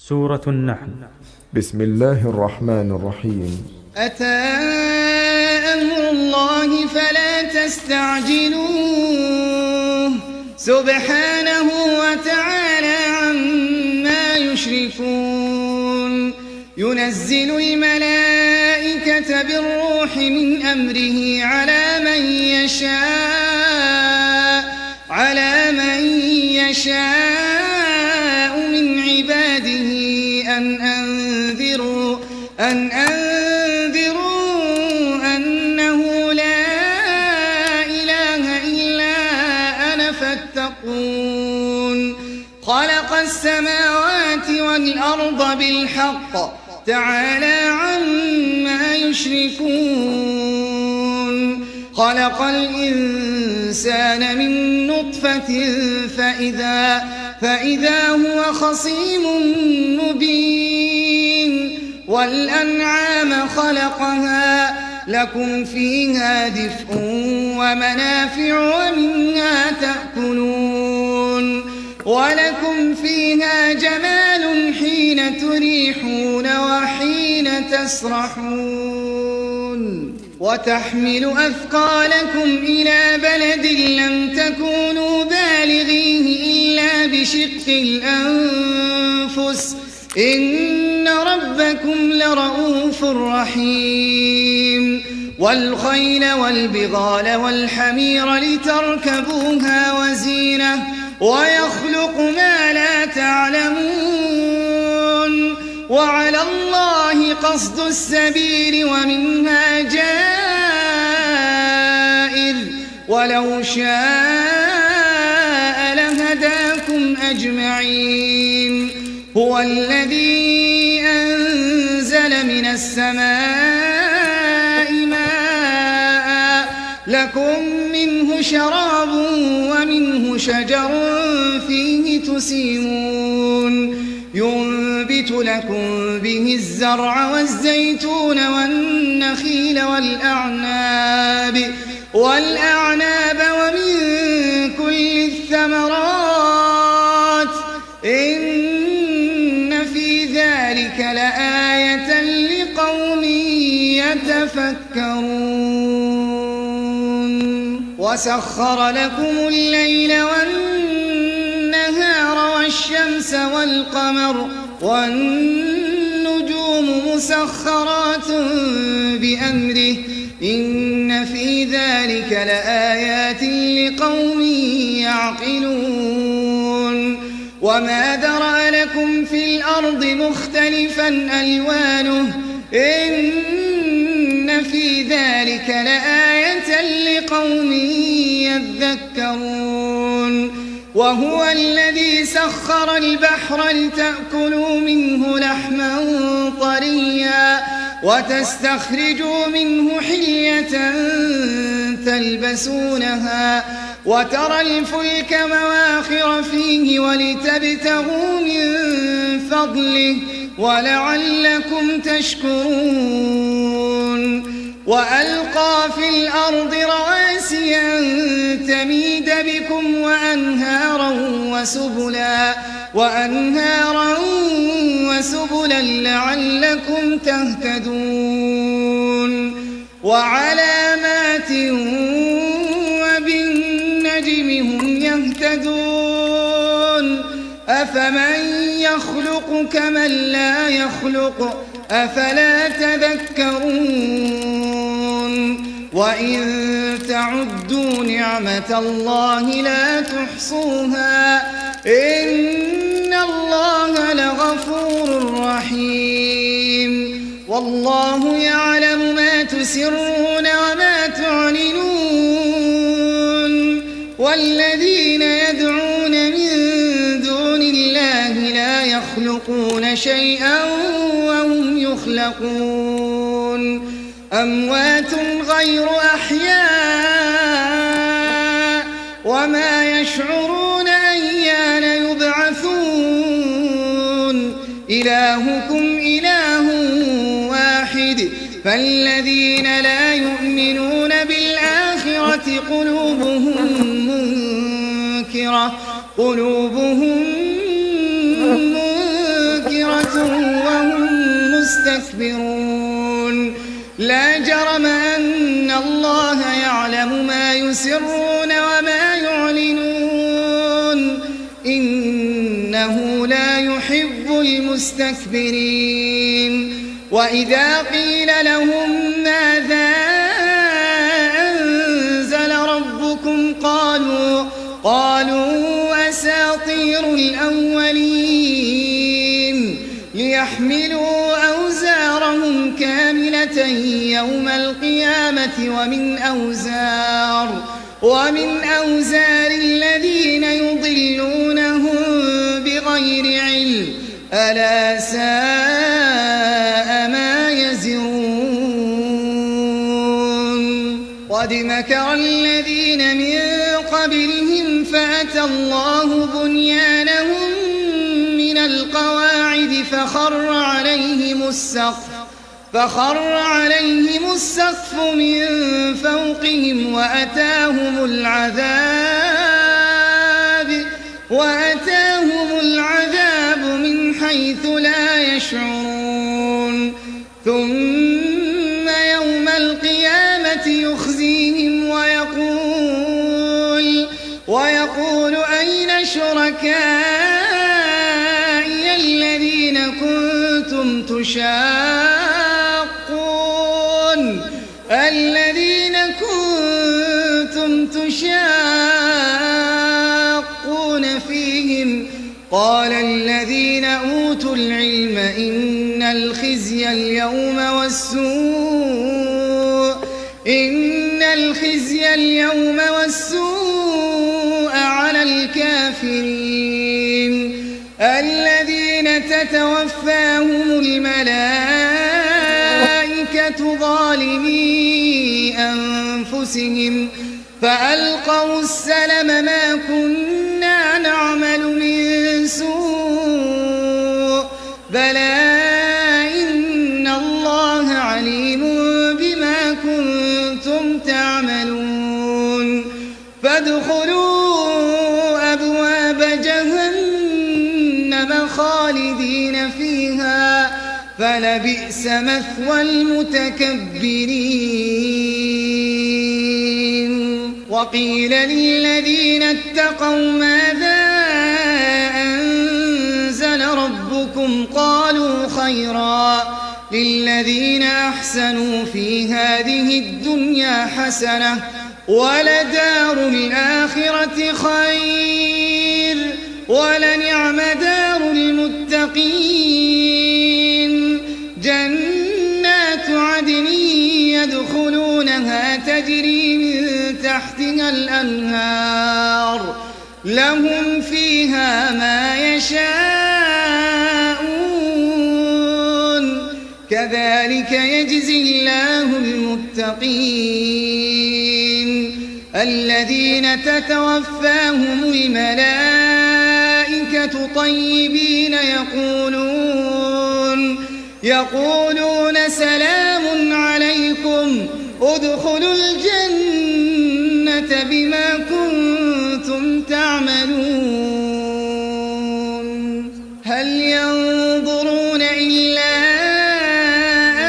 سورة النحل. بسم الله الرحمن الرحيم. أتى أمر الله فلا تستعجلوه سبحانه وتعالى عما يشركون. ينزل الملائكة بالروح من أمره على من يشاء من عباده أن أنذروا أنه لا إله إلا أنا فاتقون. خلق السماوات والأرض بالحق تعالى عما يشركون. خلق الإنسان من نطفة فإذا هو خصيم مبين. والأنعام خلقها لكم فيها دفء ومنافع ومنها تأكلون. ولكم فيها جمال حين تريحون وحين تسرحون. وتحمل أثقالكم إلى بلد لم تكونوا بالغيه إلا بشق الأنفس إن ربكم لرؤوف رحيم. والخيل والبغال والحمير لتركبوها وزينة ويخلق ما لا تعلمون. وعلى الله قصد السبيل ومنها جائر ولو شاء لهداكم أجمعين. هو الذي أنزل من السماء ماء لكم منه شراب ومنه شجر فيه تسيمون. ينبت لكم به الزرع والزيتون والنخيل والأعناب ومن كل الثمرات إن في ذلك لآية لقوم يتفكرون. وسخر لكم الليل والنهار والشمس والقمر والنجوم مسخرات بأمره إن في ذلك لآيات لقوم يعقلون. وما ذرأ لكم في الأرض مختلفا ألوانه إن في ذلك لآية لقوم يذكرون. وهو الذي سخر البحر لتأكلوا منه لحما طريا وتستخرجوا منه حلية تلبسونها وترى الفلك مواخر فيه ولتبتغوا من فضله ولعلكم تشكرون. وألقى في الأرض رواسي أن تميد بكم وأنهارا وسبلا لعلكم تهتدون. وعلامات وبالنجم هم يهتدون. أفمن يخلق كمن لا يخلق أفلا تذكرون. وإن تعدوا نعمة الله لا تحصوها إن الله لغفور رحيم. والله يعلم ما تسرون وما تعلنون. والذين يدعون من دون الله لا يخلقون شيئا وهم يخلقون. أموات غير أحياء وما يشعرون أيان يبعثون. إلهكم إله واحد فالذين لا يؤمنون بالآخرة قلوبهم منكرة وهم مستكبرون لا جرم أن الله يعلم ما يسرون وما يعلنون إنه لا يحب المستكبرين وإذا قيل لهم ماذا أنزل ربكم قالوا أساطير الأولين ليحملوا أوزارهم كاملة يوم القيامة ومن أوزار الذين يضلونهم بغير علم ألا ساء ما يزرون قد مكر الذين من قبلهم فأتى الله بنيانهم من القواعد فخر عليهم السقف من فوقهم وأتاهم العذاب من حيث لا يشعرون ثم يوم القيامة يخزيهم ويقول أين شركائي الذين كنتم تشاقون فيهم قال الذين أوتوا العلم إن الخزي اليوم والسوء على الكافرين الذين تتوفاهم الملائكة ظالمي أنفسهم فألقوا السلم ما كنا نعمل من سوء بلى إن الله عليم بما كنتم تعملون فادخلوا أبواب جهنم خالدين فيها فلبئس مثوى المتكبرين وقيل للذين اتقوا ماذا أنزل ربكم قالوا خيرا للذين أحسنوا في هذه الدنيا حسنة ولدار الآخرة خير ولنعم دار المتقين جنات عدن يدخلونها تجري من تحتها الأنهار لهم فيها ما يشاءون كذلك يجزي الله المتقين الذين تتوفاهم الملائكة طيبين يقولون سلام عليكم ادخلوا الجنة بما كنتم تعملون هل ينظرون إلا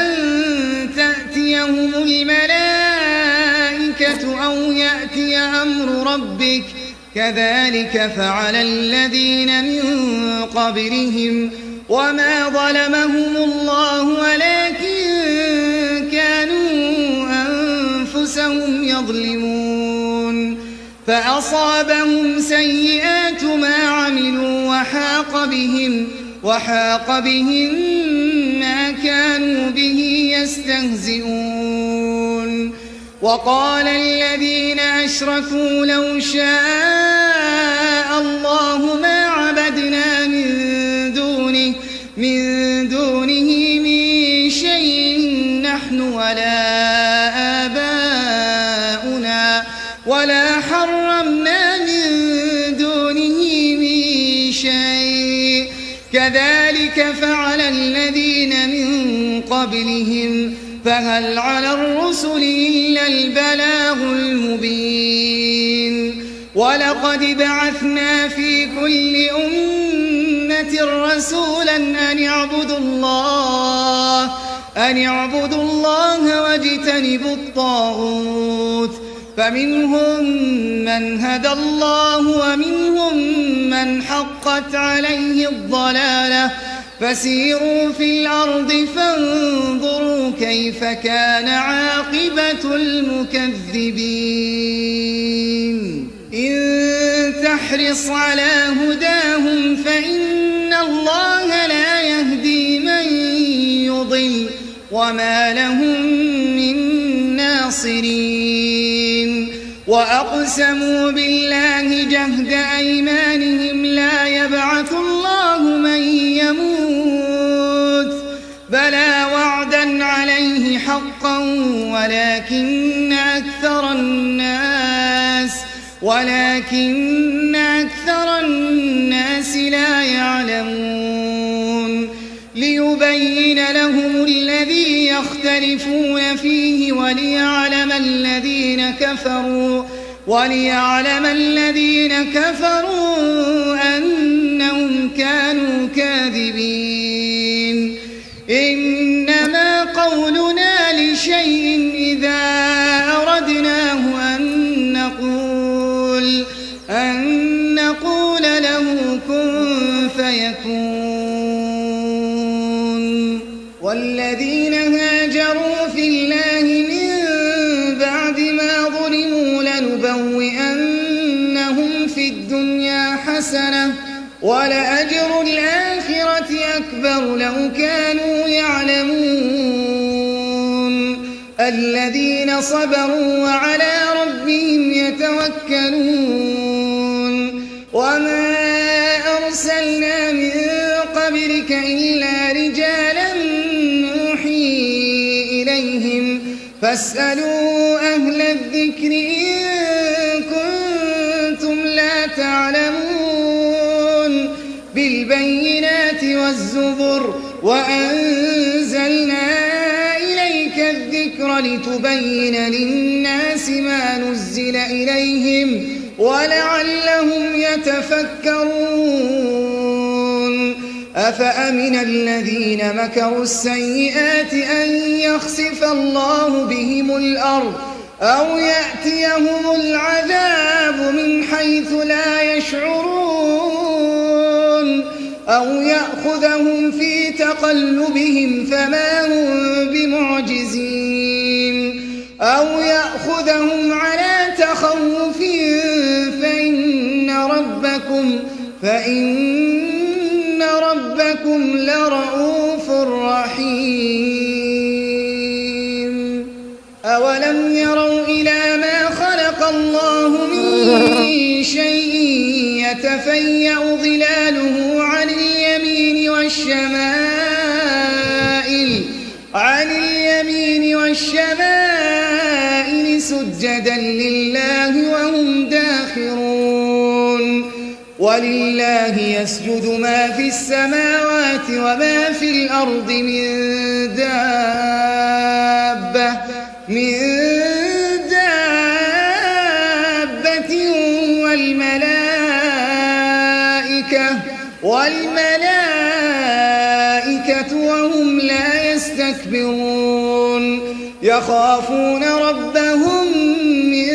أن تأتيهم الملائكة أو يأتي أمر ربك كذلك فعل الذين من قبلهم وما ظلمهم الله ولكن كانوا أنفسهم يظلمون فأصابهم سيئات ما عملوا وحاق بهم ما كانوا به يستهزئون وقال الذين أشركوا لو شاء الله ما عبدنا من دونه من شيء نحن ولا آباؤنا ولا حرمنا من دونه من شيء كذلك فعل الذين من قبلهم فهل على الرسل إلا البلاغ المبين ولقد بعثنا في كل أمة أمة رسولا أن اعبدوا الله واجتنبوا الطاغوت فمنهم من هدى الله ومنهم من حقت عليه الضلالة فسيروا في الأرض فانظروا كيف كان عاقبة المكذبين إن تحرص على هداهم فإن الله لا يهدي من يضل وما لهم من ناصرين وأقسموا بالله جهد أيمانهم لا يبعث الله من يموت بلى وعدا عليه حقا ولكن أكثر الناس لا يعلمون ليبين لهم الذي يختلفون فيه وليعلم الذين كفروا أنهم كانوا كاذبين إنما قولنا لشيء إذا أردناه أن نقول له كن فيكون والذين هاجروا في الله من بعد ما ظلموا لنبوئنهم في الدنيا حسنة ولأجر الآخرة أكبر لو كانوا يعلمون الذين صبروا وعلى ربهم يتوكلون وما أرسلنا من قبلك إلا رجالا نوحي إليهم فاسألوا أهل الذكر إن كنتم لا تعلمون بالبينات والزبر وأنزلنا إليك الذكر لتبين للناس ما نزل إليهم ولعلهم يتفكرون أفأمن الذين مكروا السيئات أن يخسف الله بهم الأرض أو يأتيهم العذاب من حيث لا يشعرون أو يأخذهم في تقلبهم فما هم بمعجزين أو يأخذهم على تخوف فإن ربكم لرؤوف رحيم أولم يروا إلى ما خلق الله من شيء يتفيأ ظلاله عن اليمين والشمائل سجدا لله وهم داخرون ولله يسجد ما في السماوات وما في الأرض من دابة والملائكة وهم لا يستكبرون يخافون ربهم من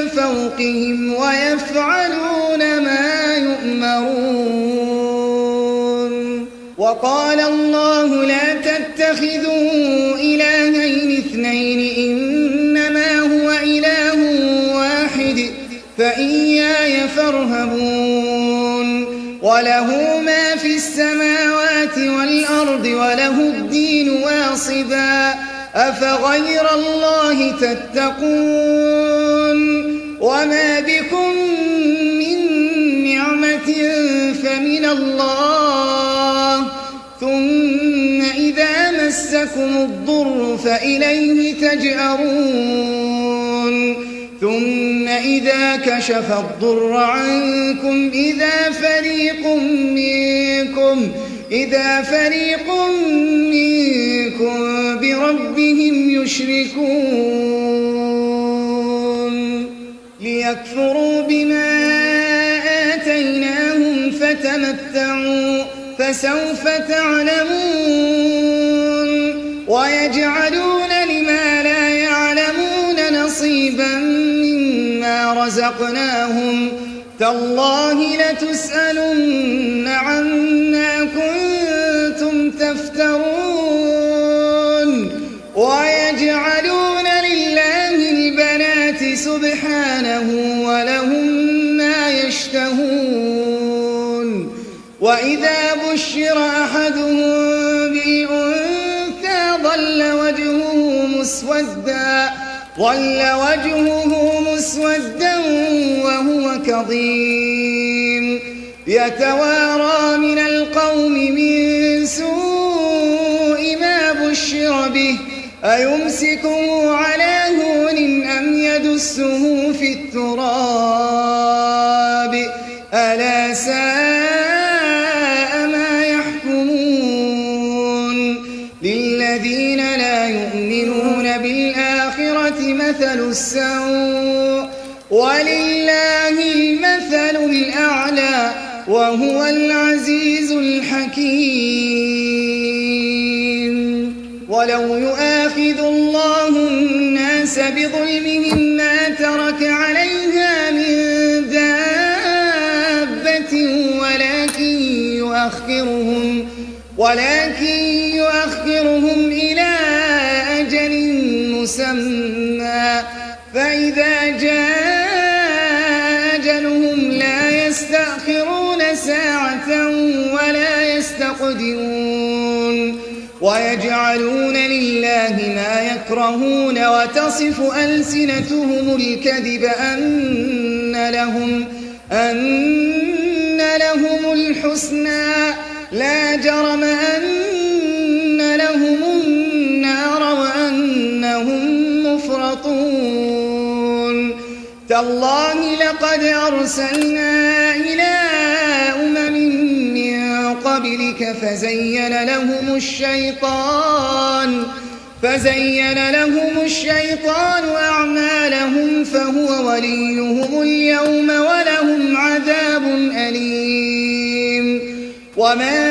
فوقهم ويفعلون ما يؤمرون وقال الله لا تتخذوا إلهين اثنين إنما هو إله واحد فإياي فارهبون وله ما في السماوات والأرض وله الدين واصبا أفغير الله تتقون وما بكم من نعمة فمن الله ثم إذا مسكم الضر فإليه تجأرون ثم إذا كشف الضر عنكم إذا فريق منكم بربهم يشركون ليكفروا بما آتيناهم فسوف تعلمون ويجعلون لما لا يعلمون نصيبا مما رزقناهم تالله لتسألن عما كنتم تفترون ويجعلون لله البنات سبحانه ولهم ما يشتهون وإذا بشر أحدهم بالأنثى ظل وجهه مسودا وهو كظيم يتوارى من القوم من سوء ما بشر به أيمسكه على هون أم يدسه في التراب ألا ساء ما يحكمون للذين لا يؤمنون بالآخرة مثل السوء ولله المثل الأعلى وهو العزيز الحكيم ولو يؤاخذ الله الناس بظلمهم ما ترك عليها من دابة ولكن يؤخرهم إلى أجل مسمى فإذا جاء أجلهم لا يستأخرون ساعة ولا يستقدمون ويجعلون لله ما يكرهون وتصف ألسنتهم الكذب أن لهم الحسنى لا جرم أن لهم النار وأنهم مفرطون تالله لقد أرسلنا إلى من قبلك فزين لهم الشيطان أعمالهم فهو وليهم اليوم ولهم عذاب أليم وما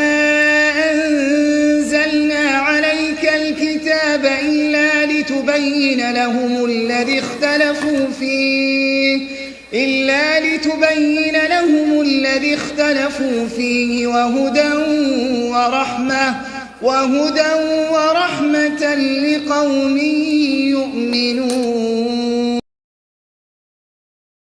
أنزلنا عليك الكتاب إلا لتبين لهم الذي اختلفوا فيه وهدى ورحمة لقوم يؤمنون